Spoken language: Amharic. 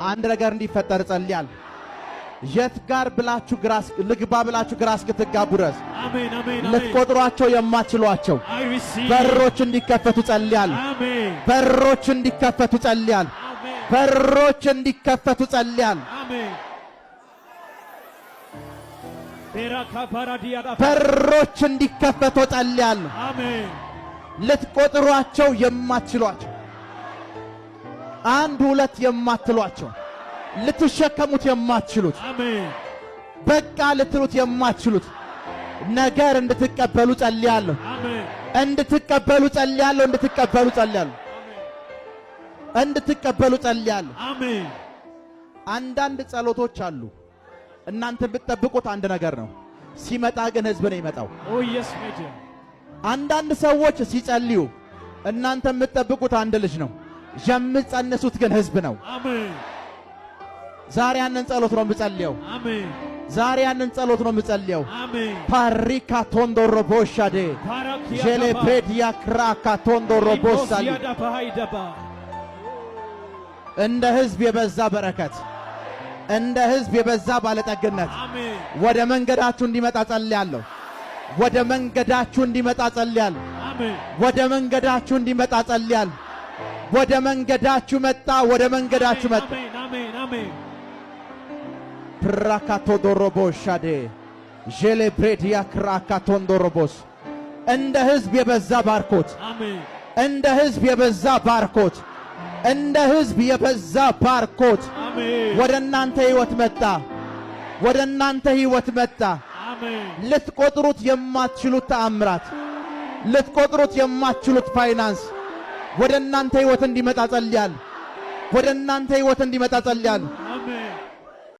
አንድ ነገር እንዲፈጠር ጸልያል። የት ጋር ብላችሁ ግራስ ልግባ ብላችሁ ግራስ ክትጋቡ ድረስ አሜን አሜን ልትቆጥሯቸው የማትችሏቸው በሮች እንዲከፈቱ ጸልያል። በሮች እንዲከፈቱ ጸልያል። በሮች እንዲከፈቱ ጸልያል። በሮች እንዲከፈቱ ጸልያል። ልትቆጥሯቸው የማትችሏቸው አንድ ሁለት የማትሏቸው ልትሸከሙት የማትችሉት በቃ ልትሉት የማትችሉት ነገር እንድትቀበሉ ጸልያለሁ። እንድትቀበሉ ጸልያለሁ። እንድትቀበሉ ጸልያለሁ። እንድትቀበሉ ጸልያለሁ። አሜን። አንዳንድ ጸሎቶች አሉ እናንተ ብትጠብቁት አንድ ነገር ነው፣ ሲመጣ ግን ህዝብ ነው ይመጣው። ኦ ኢየሱስ ሜጀር። አንዳንድ ሰዎች ሲጸልዩ እናንተ የምትጠብቁት አንድ ልጅ ነው፣ የምትጸንሱት ግን ህዝብ ነው። አሜን። ዛሬ ያንን ጸሎት ነው የምጸልየው። አሜን። ዛሬ ያንን ጸሎት ነው የምጸልየው። አሜን። ፓሪካ ቶንዶሮ ቦሻዴ ጄሌፕሬዲያ ክራካ ቶንዶሮ ቦሳሊ እንደ ህዝብ የበዛ በረከት፣ እንደ ህዝብ የበዛ ባለጠግነት ወደ መንገዳችሁ እንዲመጣ ጸልያለሁ። ወደ መንገዳችሁ እንዲመጣ ጸልያለሁ። ወደ መንገዳችሁ እንዲመጣ ጸልያለሁ። ወደ መንገዳችሁ መጣ። ወደ መንገዳችሁ መጣ። አሜን አሜን። ፕራካቶ ዶሮቦሻዴ ጄሌፕሬዲያ ክራካ ቶንዶሮቦስ እንደ ህዝብ የበዛ ባርኮት፣ እንደ ህዝብ የበዛ ባርኮት፣ እንደ ህዝብ የበዛ ባርኮት ወደ እናንተ ህይወት መጣ። ወደ እናንተ ህይወት መጣ። ልትቆጥሩት የማትችሉት ተአምራት፣ ልትቆጥሩት የማትችሉት ፋይናንስ ወደ እናንተ ህይወት እንዲመጣ ጸልያለሁ። ወደ እናንተ ህይወት እንዲመጣ ጸልያለሁ።